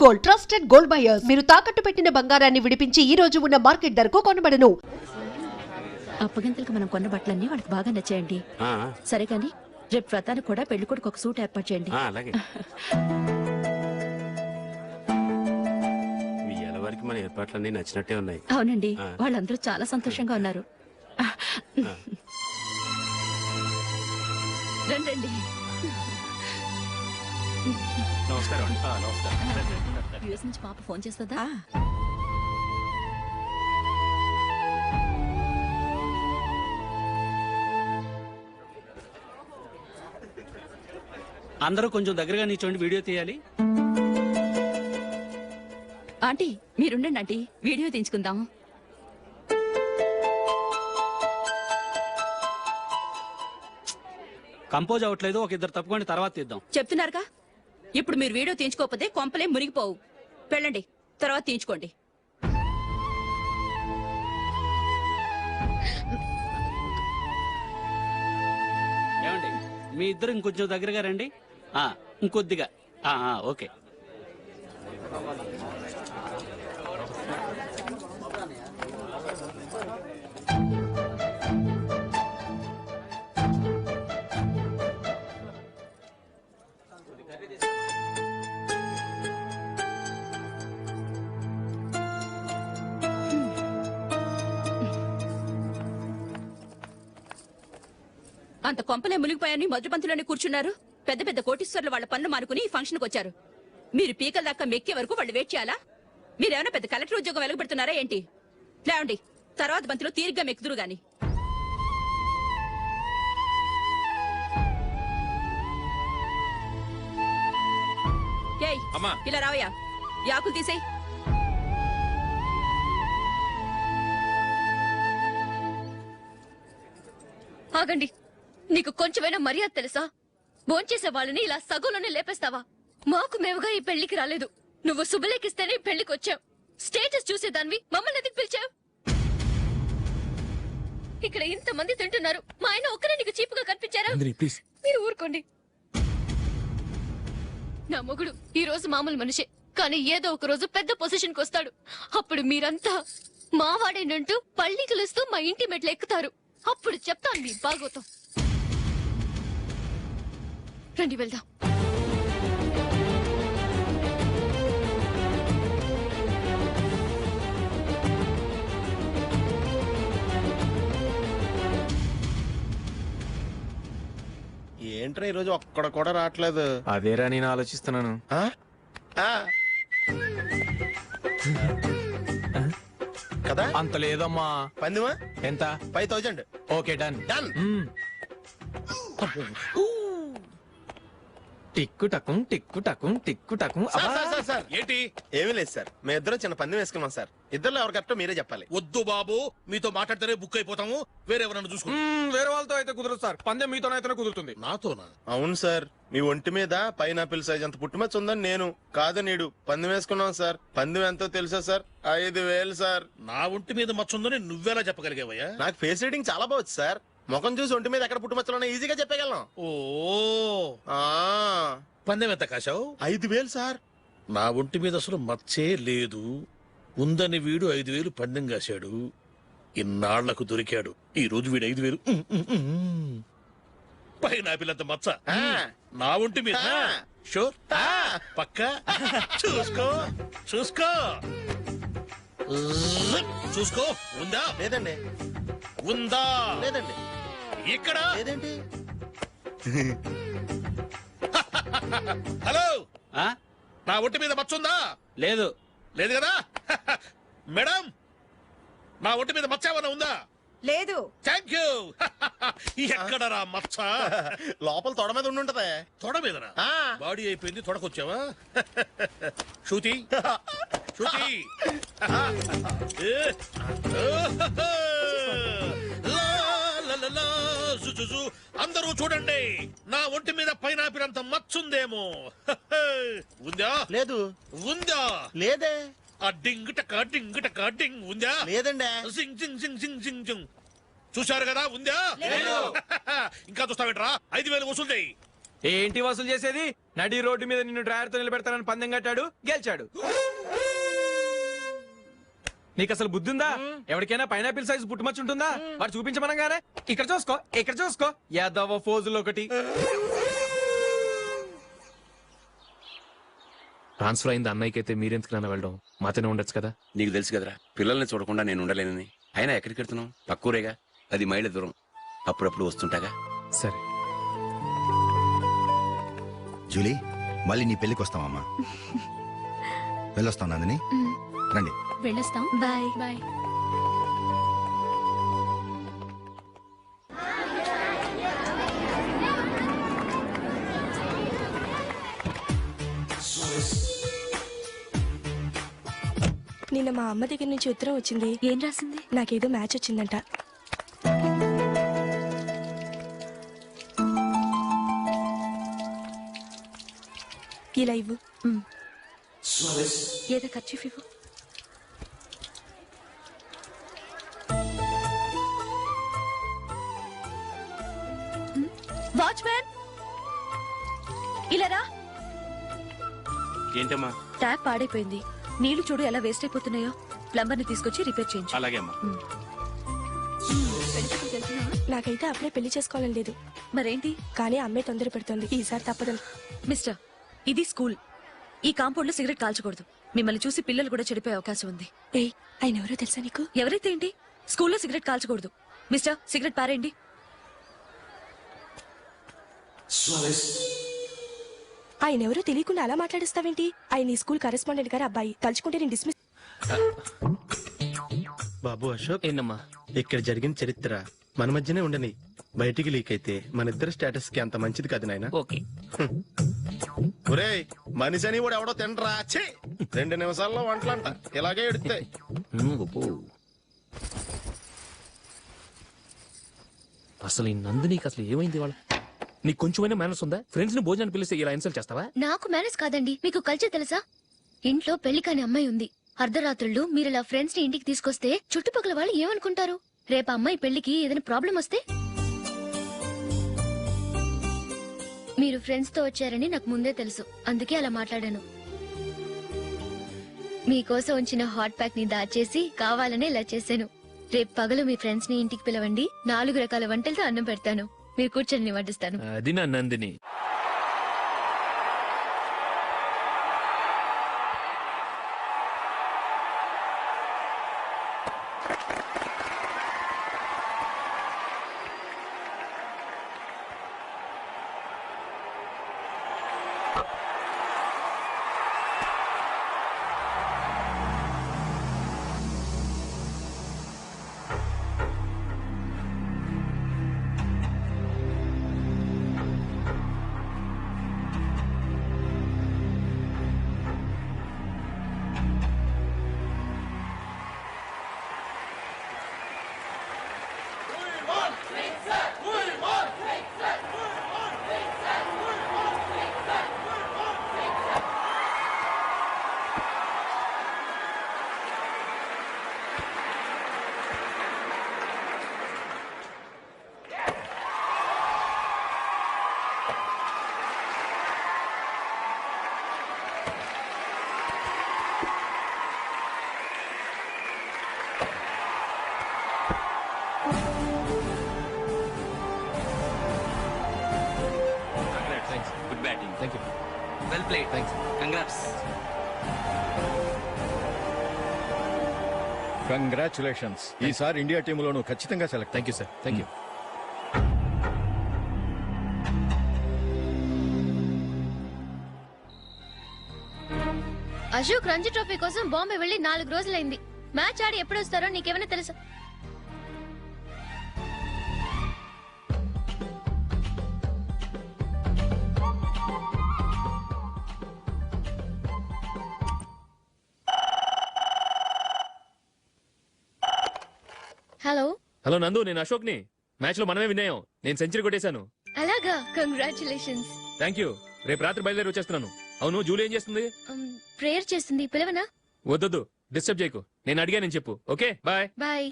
Gold, trusted gold buyers. మీరు తాకట్టు పెట్టిన బంగారాన్ని విడిపించి ఈ రోజు ఉన్న మార్కెట్ ధరకు కొనబడను. అప్పగింతలకు మనం కొన్న బట్టలన్నీ వాళ్ళకి బాగా నచ్చాయండి. సరే కానీ రేపు వ్రతానికి కూడా పెళ్లి కొడుకు ఒక సూట్ ఏర్పాటు చేయండి. వరకు మన ఏర్పాట్లన్నీ నచ్చినట్టే ఉన్నాయి. అవునండి, వాళ్ళందరూ చాలా సంతోషంగా ఉన్నారు. రండి. నమస్కారం. యూఎస్ నుంచి పాప ఫోన్ చేస్తుందా? అందరూ కొంచెం దగ్గరగా నిల్చోండి, వీడియో తీయాలి. ఆంటీ మీరుండండి ఆంటీ, వీడియో తీయించుకుందాం. కంపోజ్ అవ్వట్లేదు, ఒక ఇద్దరు తప్పుకొని తర్వాత తీద్దాం. చెప్తున్నారుగా, ఇప్పుడు మీరు వీడియో తీయించుకోకపోతే కొంపలే మునిగిపోవు. వెళ్ళండి, తర్వాత తీయించుకోండి. ఏమండి, మీ ఇద్దరు ఇంకొంచెం దగ్గరగా రండి. ఇంకొద్దిగా. ఓకే. అంత కొంపలే మునిగిపోయాని మధురపంతులోనే కూర్చున్నారు. పెద్ద పెద్ద కోటీశ్వర్లు వాళ్ళ పనులు మానుకుని ఈ ఫంక్షన్కి వచ్చారు. మీరు పీకల దాకా మెక్కే వరకు వాళ్ళు వెయిట్ చేయాలా? మీరేమైనా పెద్ద కలెక్టర్ ఉద్యోగం వెలగబెడుతున్నారా ఏంటి? లేవండి, తర్వాత బంతిలో తీరిగ్గా మెక్కుదురు గాని. ఇలా రావయ్యా, యాకులు తీసేయ్. ఆగండి, నీకు కొంచెమైనా మర్యాద తెలుసా? భోంచేసే వాళ్ళని ఇలా సగంలోనే లేపేస్తావా? మాకు మేముగా ఈ పెళ్లికి రాలేదు. నువ్వు శుభలేఖిస్తేనే పెళ్లికి వచ్చావు. స్టేటస్ చూసేదానివి మమ్మల్ని ఎందుకు పిలిచావు? ఇక్కడ ఇంతమంది తింటున్నారు, మా ఆయన ఒక్కరే నీకు చీపుగా కనిపించారా? మీరు ఊరుకోండి. నా మొగుడు ఈ రోజు మామూలు మనిషే, కానీ ఏదో ఒక రోజు పెద్ద పొజిషన్ కు వస్తాడు. అప్పుడు మీరంతా మావాడేనంటూ పళ్ళి కలుస్తూ మా ఇంటి మెట్లు ఎక్కుతారు. అప్పుడు చెప్తాను మీ బాగోతాం. రండి వెళ్దాం. ఏంట్రా ఈరోజు ఒక్కడ కూడా రావట్లేదు? అదేరా నేను ఆలోచిస్తున్నాను. కదా అంత లేదమ్మా. పందిమా ఎంత? 5000. Okay, done. టిక్కు టకుం టిక్కు టకుం టిక్కు టకుం. ఏంటి? ఏమీ లేదు సార్, మేము ఇద్దరు చిన్న పందెం వేసుకున్నాం సార్. ఇద్దరు ఎవరు కరెక్టో మీరే చెప్పాలి. వద్దు బాబు, మీతో మాట్లాడితేనే బుక్ అయిపోతాము. వేరే ఎవరన్నా చూసుకుంటాం. వేరే వాళ్ళతో అయితే కుదరదు సార్, పందెం మీతోనైతేనే కుదురుతుంది. నాతోనా? అవును సార్, మీ ఒంటి మీద పైనాపిల్ సైజ్ అంత పుట్టుమచ్చ ఉందని నేను కాదు నీడు పందెం వేసుకున్నాం సార్. పందెం ఎంతో తెలుసా సార్? 5000 సార్. నా ఒంటి మీద మచ్చ ఉందని నువ్వెలా చెప్పగలిగావయ్యా? నాకు ఫేస్ రీడింగ్ చాలా బాగుంది సార్. ముఖం చూసి ఒంటి మీద ఎక్కడ పుట్టుమచ్చలో ఈజీగా చెప్పగలను. ఓ, పందెం ఎంత కాశావు? 5000 సార్. నా ఒంటి మీద అసలు మచ్చే లేదు. ఉందని వీడు 5000 పందెం కాశాడు. ఇన్నాళ్లకు దొరికాడు. ఈ రోజు వీడు 5000. పైనాపిల్ మచ్చ నా ఒంటి మీద. షూర్? పక్క చూసుకో చూసుకో చూసుకో. ఉందా? లేదండి. ఉందా? లేదండి. ఇక్కడ లేదేంటి? హలో, నా ఒంటి మీద మచ్చ ఉందా? లేదు. లేదు కదా? మేడం, నా ఒంటి మీద మచ్చ ఏమన్నా ఉందా? లేదు. Thank you. ఎక్కడరా మచ్చ? లోపల తొడ మీద ఉండుంటదే. తొడ మీదనా? బాడీ అయిపోయింది, తొడకొచ్చావా? శృతి శృతి, అందరూ చూడండి, నా ఒంటి మీద పైనాపిల్ అంత మచ్చుందేమో. ఉందా? లేదు. ఉందా? లేదే. ఆ డింగ్ టక డింగ్ టక డింగ్ ఉందా? లేదండి. సింగ్ సింగ్ సింగ్ సింగ్ సింగ్ సింగ్. చూశారు కదా? ఉందా? ఇంకా చూస్తావేంట్రా? 5000 వసూలు చేయి. ఏంటి వసూలు చేసేది? నడి రోడ్డు మీద నిన్ను డ్రైవర్తో నిలబెడతానని పందెం కట్టాడు, గెలిచాడు. నీకు అసలు బుద్ధి ఉందా? ఎవరికైనా పైనాపిల్ సైజ్ పుట్టుమచ్చ ఉంటుందా? వాడు చూపించమనగానే ఇక్కడ చూసుకో, ఇక్కడ చూసుకో, యాదవ ఫోజులు ఒకటి. ట్రాన్స్ఫర్ అయింది అన్నయ్యకి అయితే మీరెందుకు నాన్న వెళ్ళడం? మాతోనే ఉండొచ్చు కదా. నీకు తెలుసు కదరా, పిల్లల్ని చూడకుండా నేను ఉండలేనని. అయినా ఎక్కడికి వెళ్తున్నావు? పక్కూరేగా, 10 మైళ్ళ దూరం. అప్పుడప్పుడు వస్తుంటాగా. సరే జూలీ, మళ్ళీ నీ పెళ్లికి వస్తామమ్మా. వెళ్ళొస్తాం నందిని, రండి. వెళ్ళొస్తాం. Bye bye. నిన్న మా అమ్మ దగ్గర నుంచి ఉత్తరం వచ్చింది. ఏం రాసింది? నాకేదో మ్యాచ్ వచ్చిందంట. ఇలా ఇవ్వు. ఏదో ఖర్చు ఇవ్వు. వాచ్మ్యాన్, ఇలా రా. ఏంటమ్మా? ట్యాప్ పాడైపోయింది. నీళ్లు చూడు ఎలా వేస్ట్ అయిపోతున్నాయో. ప్లంబర్ ని తీసుకొచ్చి రిపేర్ చేయించు. అలాగే అమ్మా. నాకైతే అప్పుడే పెళ్లి చేసుకోవాలని లేదు. మరేంటి? కానీ అమ్మే తొందర పెడుతోంది. ఈసారి తప్పదు. మిస్టర్, ఇది స్కూల్. ఈ కాంపౌండ్ లో సిగరెట్ కాల్చకూడదు. మిమ్మల్ని చూసి పిల్లలు కూడా చెడిపోయే అవకాశం ఉంది. ఏయ్, ఆయన ఎవరో తెలుసా నీకు? ఎవరైతే ఏంటి, స్కూల్లో సిగరెట్ కాల్చకూడదు. మిస్టర్, సిగరెట్ పారేయండి. ఆయన ఎవరో తెలియకుండా అలా మాట్లాడిస్తావేంటి? ఆయన ఈ స్కూల్ కరెస్పాండెంట్ గారు అబ్బాయి. తలుచుకుంటే నేను డిస్మిస్. బాబు అశోక్, ఏంటమ్మా? ఇక్కడ జరిగిన చరిత్ర మన మధ్యనే ఉండని. బయటికి లీక్ అయితే మన ఇద్దరు స్టేటస్ కి అంత మంచిది కాదు నాయన. ఓకే. ఒరేయ్, మనిషి అని కూడా ఎవడో తినరా. 2 నిమిషాల్లో వంటలంట ఇలాగే ఎడుతాయి. అసలు ఈ నందినికి అసలు ఏమైంది? వాళ్ళ నీకు కొంచెమైనా మేనస్ ఉందా? ఫ్రెండ్స్ ని భోజనాన్ని పిలిస్తే ఇలా ఇన్సల్ట్ చేస్తావా? నాకు మేనేజ్ కాదండి, మీకు కల్చర్ తెలుసా? ఇంట్లో పెళ్లి కాని అమ్మాయి ఉంది. అర్ధరాత్రుళ్ళు మీరు ఇలా ఫ్రెండ్స్ ని ఇంటికి తీసుకొస్తే చుట్టుపక్కల వాళ్ళు ఏమనుకుంటారు? రేపు అమ్మాయి పెళ్లికి ఏదైనా ప్రాబ్లం వస్తే? మీరు ఫ్రెండ్స్ తో వచ్చారని నాకు ముందే తెలుసు, అందుకే అలా మాట్లాడాను. మీకోసం ఉంచిన హాట్ ప్యాక్ ని దాచేసి కావాలనే ఇలా చేశాను. రేపు పగలు మీ ఫ్రెండ్స్ ని ఇంటికి పిలవండి. 4 రకాల వంటలతో అన్నం పెడతాను. మీరు కూర్చొని వడ్డిస్తాను. అది నా Nandini. Good batting. Thank you. Well played. Thanks. Congrats. Congratulations. ఈసారి ఇండియా టీంలోనూ ఖచ్చితంగా select. Thank you sir. Thank you. Ashok Ranji trophy కోసం బాంబే వెళ్లి 4 రోజులైంది. మ్యాచ్ ఆడి ఎప్పుడు వస్తారో నీకేమైనా తెలుసా? హలో హలో నందు, నేను అశోక్ ని. మ్యాచ్ లో మనమే విన్నాయం. నేను సెంచరీ కొట్టేశాను. అలాగా, కంగ్రాచులేషన్స్. Thank you. రేపు రాత్రి బయలుదేరి వచ్చేస్తున్నాను. అవును, జూలీ ఏం చేస్తుంది? ప్రేయర్ చేస్తుంది. పిలవనా? వద్దొద్దు, డిస్టర్బ్ చేయకు. నేను అడిగానని చెప్పు. Okay, bye. Bye.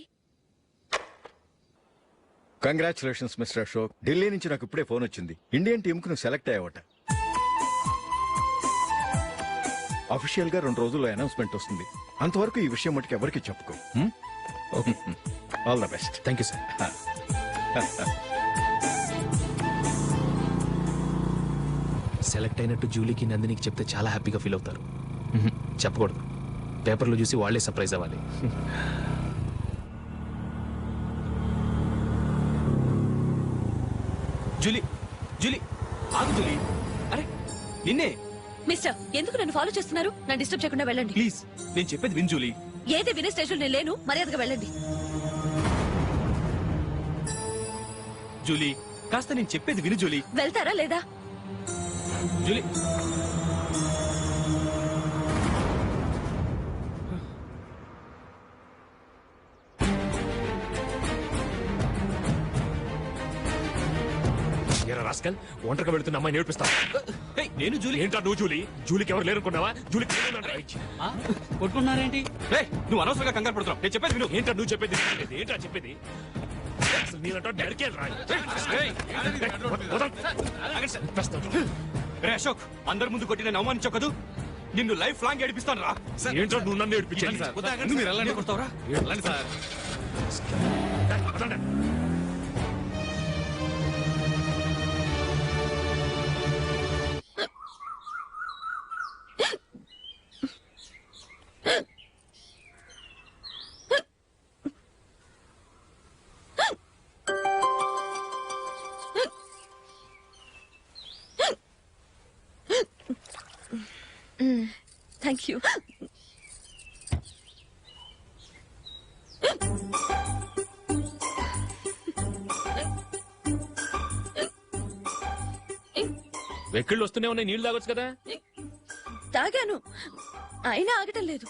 Congratulations mister Ashok. Delhi నుంచి నాకు ఇప్పుడే ఫోన్ వచ్చింది. ఇండియన్ టీమ్ కు నువ్వు సెలెక్ట్ అయ్యావట. అఫీషియల్ గా 2 రోజుల్లో అనౌన్స్మెంట్ వస్తుంది. అంతవరకు ఈ విషయం మటుకు ఎవరికి చెప్పుకో. Okay, all the best. Thank you sir. Select అయినట్టు జూలీకి నందినికి చెప్తే చాలా హ్యాపీగా ఫీల్ అవుతారు. చెప్పకూడదు, పేపర్లో చూసి వాళ్ళే సర్ప్రైజ్ అవ్వాలి. జూలీ, జూలీ, ఆగు జూలీ. అరే నిన్నే. మిస్టర్, ఎందుకు నన్ను ఫాలో చేస్తున్నారు? నన్ను డిస్టర్బ్ చేయకుండా వెళ్ళండి. ప్లీజ్, నేను చెప్పేది విన్ జూలీ. ఏది వినే స్టేజ్ లో నేను లేను. మర్యాదగా వెళ్ళండి. జూలీ, కాస్త నేను చెప్పేది విను జూలీ. వెళ్తారా లేదా? జూలీ, రాస్కల్, ఒంటరిగా వెళుతున్న అమ్మాయి నేర్పిస్తా. నేను జూలీ. ఏంటా నువ్వు జూలీ? జూలీకి ఎవరు లేరుకున్నావా? జూలీకి కొట్టుకున్నారేంటి? నువ్వు అనవసరంగా కంగారు పడుతున్నావు. నేను చెప్పేది విను. ఏంటా నువ్వు చెప్పేది? ఏంటా చెప్పేది? అసలు నీదంటా డెడ్కే రాయి. రే అశోక్, అందరి ముందు కొట్టి నేను అవమానించావు కదూ. నిన్ను లైఫ్ లాంగ్ ఏడిపిస్తాను రా. ఏంటో నువ్వు నన్ను ఏడిపించాలి. మీరు కొడతావురా? Sir, thank you. వెక్కిళ్ళు వస్తూనే ఉన్నాయి, నీళ్లు తాగొచ్చు కదా. తాగాను, అయినా ఆగటం లేదు.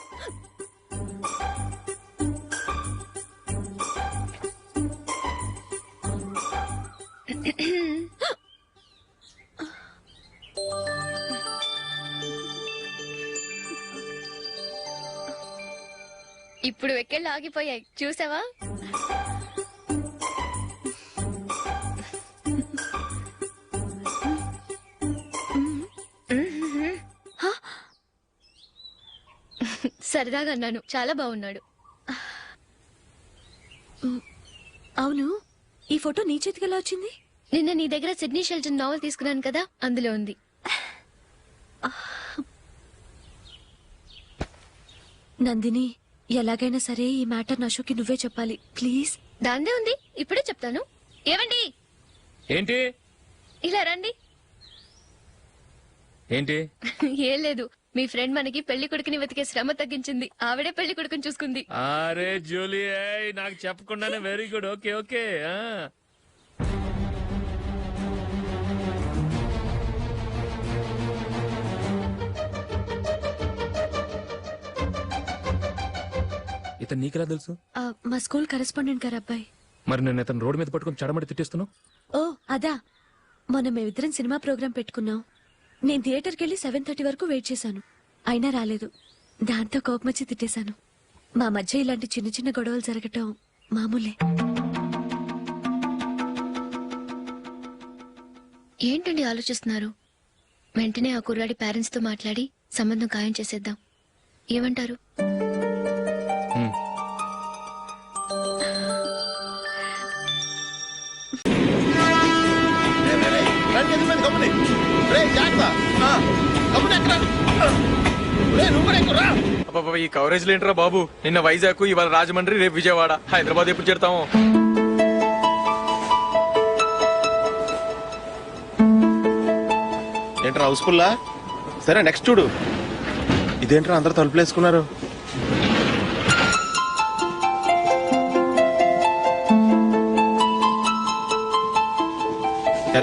ఇప్పుడు వెక్కెళ్ళు ఆగిపోయాయి, చూసావా? సరదాగా అన్నాను, చాలా బాగున్నాడు. అవును, ఈ ఫోటో నీ చేతికి ఎలా వచ్చింది? నిన్న నీ దగ్గర సిడ్నీ షెల్టన్ నావెల్ తీసుకున్నాను కదా, అందులో ఉంది. నందిని, ఎలాగైనా సరే ఈ మ్యాటర్ అశోక్కి నువ్వే చెప్పాలి ప్లీజ్. దాందే ఉంది, ఇప్పుడే చెప్తాను. ఏవండి, ఏంటి ఇలా రండి. ఏంటి? ఏం లేదు, మీ ఫ్రెండ్ మనకి పెళ్లి కొడుకుని వెతికే శ్రమ తగ్గించింది. ఆవిడే పెళ్లి కొడుకుని చూసుకుంది. అరే జూలీ, నాకు చెప్పకుండానే వెరీ గుడ్. Okay okay. ఇతను నీకెలా తెలుసు? మా స్కూల్ కరెస్పాండెంట్ గారు అబ్బాయి. మరి నేను ఇతను రోడ్డు మీద పట్టుకుని చడమడి తిట్టేస్తున్నావు. ఓ అదా, మొన్న మేమిద్దరం సినిమా ప్రోగ్రాం పెట్టుకున్నాం. నేను థియేటర్కి వెళ్ళి 7:30 వరకు వెయిట్ చేశాను, అయినా రాలేదు. దాంతో కోపం వచ్చి తిట్టేశాను. మా మధ్య ఇలాంటి చిన్న చిన్న గొడవలు జరగటం మామూలే. ఏంటండి ఆలోచిస్తున్నారు? వెంటనే ఆ కుర్రాడి పేరెంట్స్ తో మాట్లాడి సంబంధం ఖాయం చేసేద్దాం. ఏమంటారు? ఈ కవరేజ్ లేంట్రా బాబు. నిన్న వైజాగ్, ఇవాళ రాజమండ్రి, రేపు విజయవాడ, హైదరాబాద్ ఎప్పుడు చేరుతాము? ఏంట్రా హౌస్ఫుల్లా? సరే నెక్స్ట్ చూడు. ఇదేంట్రా అందరు తలుపులు వేసుకున్నారు?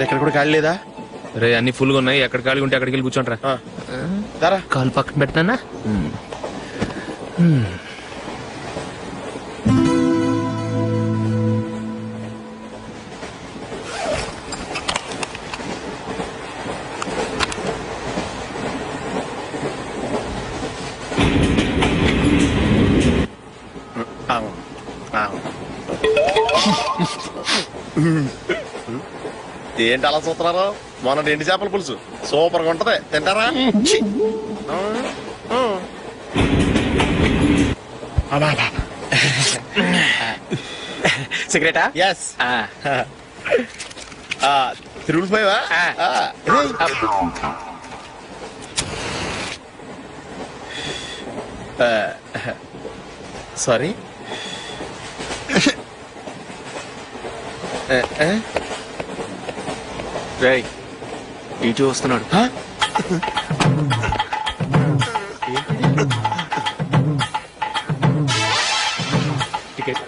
ఎక్కడ కూడా ఖాళీ లేదా? రే, అన్ని ఫుల్ గా ఉన్నాయి. ఎక్కడ ఖాళీ ఉంటే అక్కడికి వెళ్ళి కూర్చోంటారా. కాలు పక్కన పెట్టినా. ఏంటి అలా చూస్తున్నారు? మొన్న ఎండి చేపల పులుసు సూపర్ గా ఉంటది, తింటారా? సిగరెటా? ఎస్. తిరుగులు పోయావా? సారీ. రేయ్ ఇటు వస్తున్నాడు. టికెట్.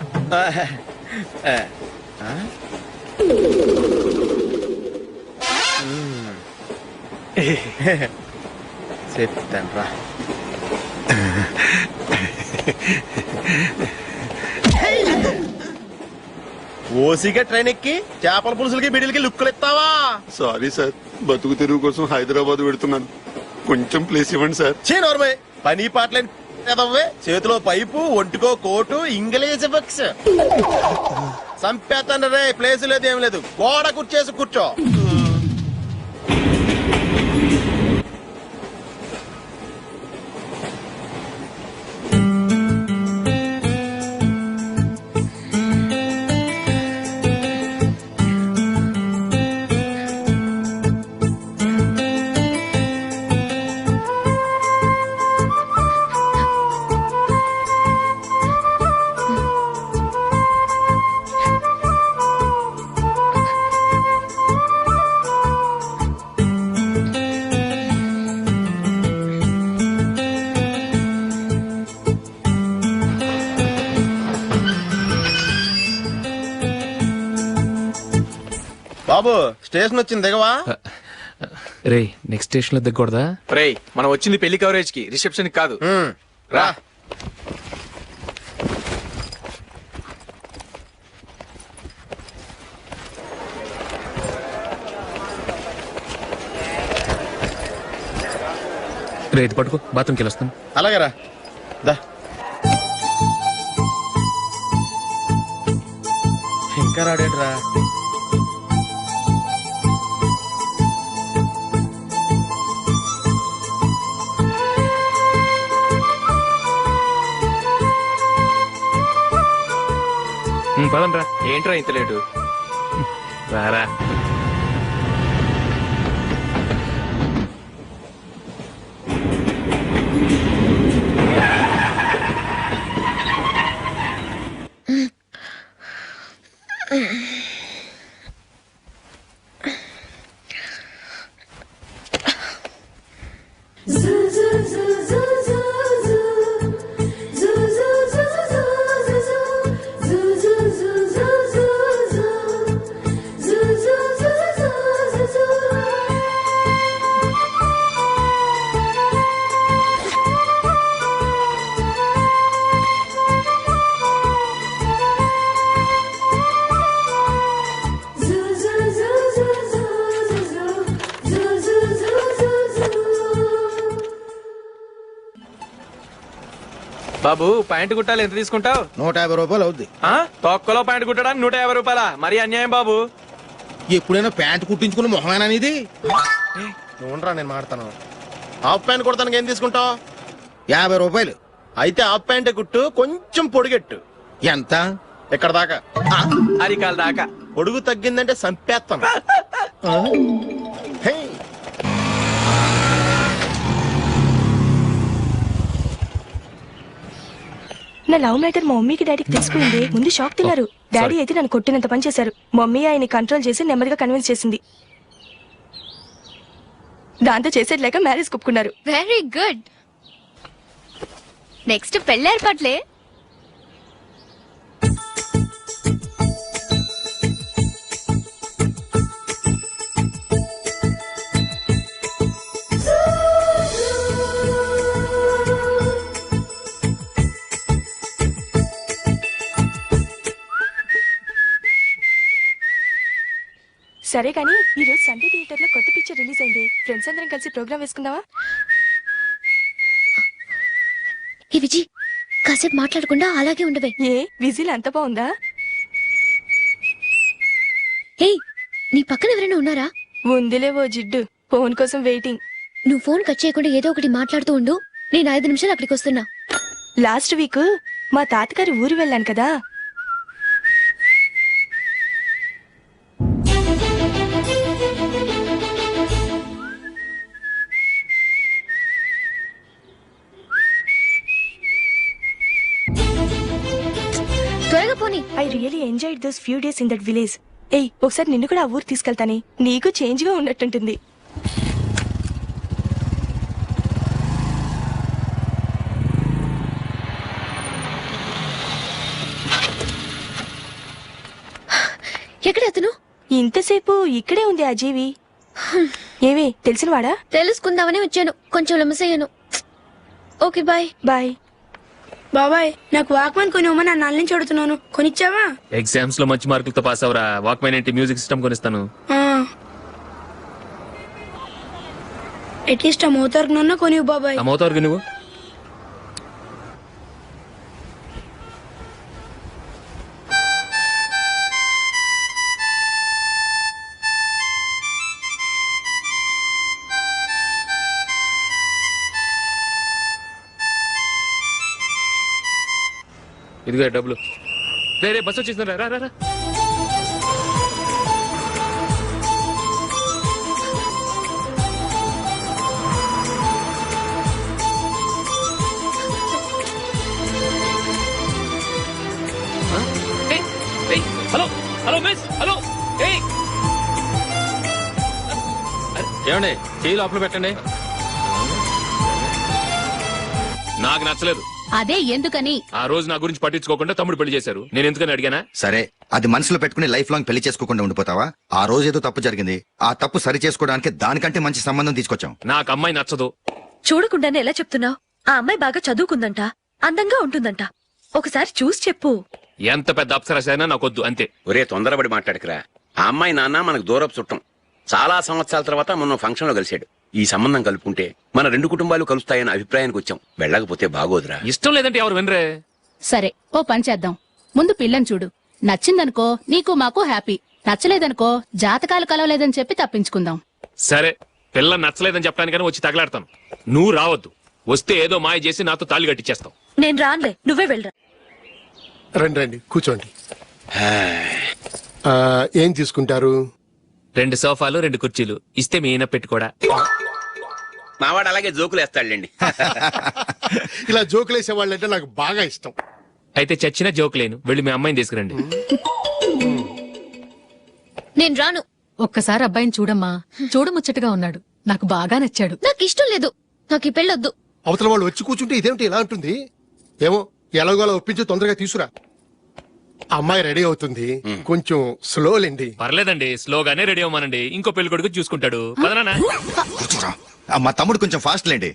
చెప్తాను రా. ఓసిగా ట్రైన్ ఎక్కి చేపల పులుసులకి బిడిలకి లుక్కులు ఇస్తావా? సారీ సార్, బతుకు తెరువు కోసం హైదరాబాద్ పెడుతున్నాను, కొంచెం ప్లేస్ ఇవ్వండి సార్. నోర్మే, పని పాటలేని ఎదవ్వే. చేతిలో పైపు, ఒంటికో కోటు, ఇంగ్లీష్ బుక్స్. సంపేతండ్రి రే, ప్లేస్ లేదు ఏం లేదు, గోడ కుర్చేసి కూర్చో. బాబు స్టేషన్ వచ్చింది, దిగవా? రే నెక్స్ట్ స్టేషన్ లో దిగకూడదా? రేయ్ మనం వచ్చింది పెళ్లి కవరేజ్ కి, రిసెప్షన్ కి కాదు. రా. రే ఇది పట్టుకో, బాత్రూమ్కి వెళ్ళొస్తాను. అలాగే రా. దా. ఇంకా రాడేట్రా? పదండ్రా. ఏంట్రా ఇంత లేటు? రారా. బాబు ప్యాంటు కుట్టాలి, ఎంత తీసుకుంటావు? 150 రూపాయలు అవుద్ది. తొక్కలో ప్యాంటు కుట్టడానికి 150 రూపాయల? మరి అన్యాయం బాబు. ఎప్పుడైనా ప్యాంట్ కుట్టించుకున్న మొహమేనా ఇది? నువ్వురా, నేను మాడతాను. హాఫ్ ప్యాంట్ కుడతానికి ఏం తీసుకుంటావు? 50 రూపాయలు. అయితే హాఫ్ ప్యాంటే కుట్టు, కొంచెం పొడిగెట్టు. ఎంత? ఇక్కడ దాకా, అరికాల దాకా. పొడుగు తగ్గిందంటే సంపేస్తాను. నా లవ్ మ్యాటర్ మా మమ్మీకి డాడీకి తెలుసుకుంది. ముందు షాక్ తిన్నారు. డాడీ అయితే నన్ను కొట్టినంత పని చేశారు. మమ్మీ ఆయన్ని కంట్రోల్ చేసి నెమ్మదిగా కన్విన్స్ చేసింది. దాంతో చేసేది లేక మ్యారేజ్ ఒప్పుకున్నారు. Very good. నెక్స్ట్ పెళ్లి ఏర్పాట్లే. సరే కానీ ఈ రోజు సండే థియేటర్ లో కొత్త పిక్చర్ రిలీజ్ అయింది. ఫ్రెండ్స్ అందరం కలిసి ప్రోగ్రామ్ వేసుకుందామా? ఈ విజయ్ కాసేపు మాట్లాడకుండా అలాగే ఉండవే. ఏ విజిల్ అంత బాగుందా? నీ పక్కన ఎవరైనా ఉన్నారా? ఉందిలే ఓ జిడ్డు, ఫోన్ కోసం వెయిటింగ్. నువ్వు ఫోన్ కట్ చేయకుండా ఏదో ఒకటి మాట్లాడుతూ ఉండు. నేను 5 నిమిషాలు అక్కడికి వస్తున్నా. లాస్ట్ వీక్ మా తాతగారి ఊరు వెళ్ళాను కదా. త్వరగా పోనీ. I really enjoyed those few days in that village. ఏయ్, ఒకసారి నిన్ను కూడా ఆ ఊరు తీసుకెళ్తానే, నీకు చేంజ్ గా ఉన్నట్టుంటుంది. ఎక్కడ అతను? ఇంతసేపు ఇక్కడే ఉంది ఆ జీవి. ఏవే, తెలిసినవాడా? తెలుసుకుందామని వచ్చాను, కొంచెం లమసయ్యాను. Okay bye. బాయ్. బాబాయ్, నాకు వాక్మన్ కొనివ్వమని నా నాన్న నుంచి అడుగుతున్నాను, కొనిచ్చావా? ఎగ్జామ్స్ లో మంచి మార్కులతో పాస్ అవరా, వాక్మెన్ ఏంటి మ్యూజిక్ సిస్టమ్ కొనిస్తాను. అట్లీస్ట్ ఆ మోతార్కు నన్న కొనివ్వు బాబాయ్. ఆ మోతార్కు నువ్వు ఇదిగో డబ్బులు. రే బస్ వచ్చేసిందా, రా రా రా. Hello hello miss, hello. ఏమండి, చేయి లోపల పెట్టండి. నాకు నచ్చలేదు. అదే ఎందుకని? ఆ రోజు నా గురించి పట్టించుకోకుండా తమ్ముడు పెళ్లి చేశారు. నేను ఎందుకని అడిగానా? సరే, అది మనసులో పెట్టుకుని లైఫ్ లాంగ్ పెళ్లి చేసుకోకుండా ఉండిపోతావా? ఆ రోజు ఏదో తప్పు జరిగింది, ఆ తప్పు సరి చేసుకోవడానికి దానికంటే మంచి సంబంధం తీసుకొచ్చాం. నాకు అమ్మాయి నచ్చదు. చూడకుండానే ఎలా చెప్తున్నావు? ఆ అమ్మాయి బాగా చదువుకుందంట, అందంగా ఉంటుందంట. ఒకసారి చూసి చెప్పు. ఎంత పెద్ద అప్సరసైనా నాకొద్దు, అంతే. ఒరే, తొందరపడి మాట్లాడకురా. ఆ అమ్మాయి నాన్న మనకు దూరపు చుట్టం. చాలా సంవత్సరాల తర్వాత మొన్న ఫంక్షన్ లో కలిశాడు. ఈ సంబంధం కలుపుకుంటే మన 2 కుటుంబాలు కలుస్తాయన్న అభిప్రాయానికి వచ్చాం. వెళ్ళకపోతే బాగోదురా. ఇష్టం లేదంటే ఎవరు వినరే. సరే, ఓ పని చేద్దాం. ముందు పిల్లని చూడు. నచ్చిందనుకో నీకు మాకు హ్యాపీ, నచ్చలేదనుకో జాతకాలు కలవలేదని చెప్పి తప్పించుకుందాం. సరే, పిల్ల నచ్చలేదని చెప్పడానికని వచ్చి తగలాడతాను. నువ్వు రావద్దు. వస్తే ఏదో మాయ చేసి నాతో తాళి కట్టించేస్తావు. నేను రానులే, నువ్వే వెళ్ళరా. రండి రండి, కూర్చోండి. ఏం తీసుకుంటారు? 2 సోఫాలు 2 కుర్చీలు ఇస్తే మీ ఈయన పెట్టుకోడా. మావాడు అలాగే జోకులు వేస్తాడులేండి. ఇలా జోకులు వేసే వాళ్ళంటే నాకు బాగా ఇష్టం. అయితే చచ్చిన జోక్ లేను, వెళ్ళి మీ అమ్మాయిని తీసుకురండి. నేను రాను. ఒక్కసారి అబ్బాయిని చూడమ్మా, చూడముచ్చటగా ఉన్నాడు, నాకు బాగా నచ్చాడు. నాకు ఇష్టం లేదు, నాకు ఈ పెళ్ళొద్దు. అవతల వాళ్ళు వచ్చి కూర్చుంటే ఇదేమిటి ఇలా ఉంటుంది? ఏమో, ఎలాగోలా ఒప్పించి తొందరగా తీసుకురా. అమ్మాయి రెడీ అవుతుంది, కొంచెం స్లో లేండి. పర్లేదండి, స్లోగానే రెడీ అవ్వమానండి. ఇంకో పెళ్లి కొడుకు చూసుకుంటాడు. పదనా. మా తమ్ముడు కొంచెం ఫాస్ట్ లేండి.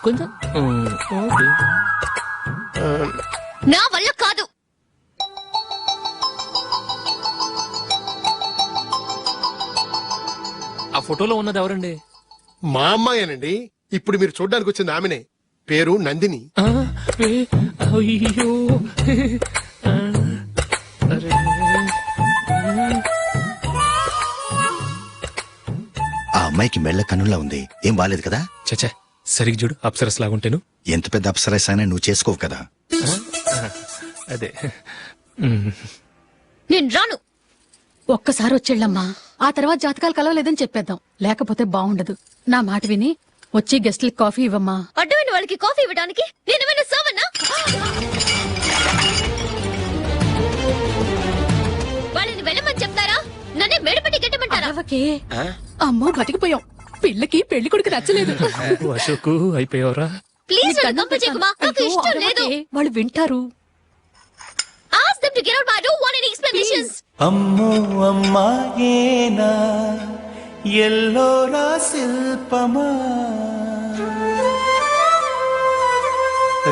కొంచెం నా వల్ల కాదు. ఆ ఫోటోలో ఉన్నది ఎవరండి? మా అమ్మాయేనండి. ఇప్పుడు మీరు చూడడానికి వచ్చింది ఆమెనే. పేరు నందిని. అయ్యో, ఆ అమ్మాయికి మెళ్ళ కన్నులా ఉంది, ఏం బాలేదు కదా? చచ్చా, సరిగ్గా చూడు, అప్సరస్ లాగుంటేను. ఎంత పెద్ద అప్సరస్ అయినా నువ్వు చేసుకోవు కదా. అదే. నేను రాను. ఒక్కసారి వచ్చేళ్ళమ్మా, ఆ తర్వాత జాతకాలు కలవలేదని చెప్పేద్దాం, లేకపోతే బాగుండదు. నా మాట విని వచ్చి గెస్ట్లకి కాఫీ ఇవ్వమ్మా. అడ్డమైన వాళ్ళకి కాఫీ ఇవ్వడానికి నేనేమైనా సవన్నా? వాళ్ళని వెళ్ళమని చెప్తారా, నన్నే మేడపట్టి గెట్టమంటారా? అమ్మో, బతికిపోయాం. పిల్లకి పెళ్లి కొడుకు నచ్చలేదు. అశోకు, అయిపోయావరా? ప్లీజ్ పంపించేకుమా, నాకు ఇష్టం లేదు. వాళ్ళు వింటారు. Ask them to get out. I don't want any explanations. అమ్మో అమ్మాయేనా ఎల్లోరా శిల్పమా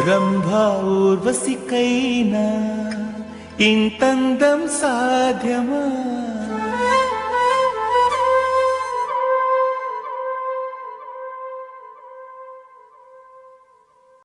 రంభా ఊర్వశికైనా ఇంతందం సాధ్యమా?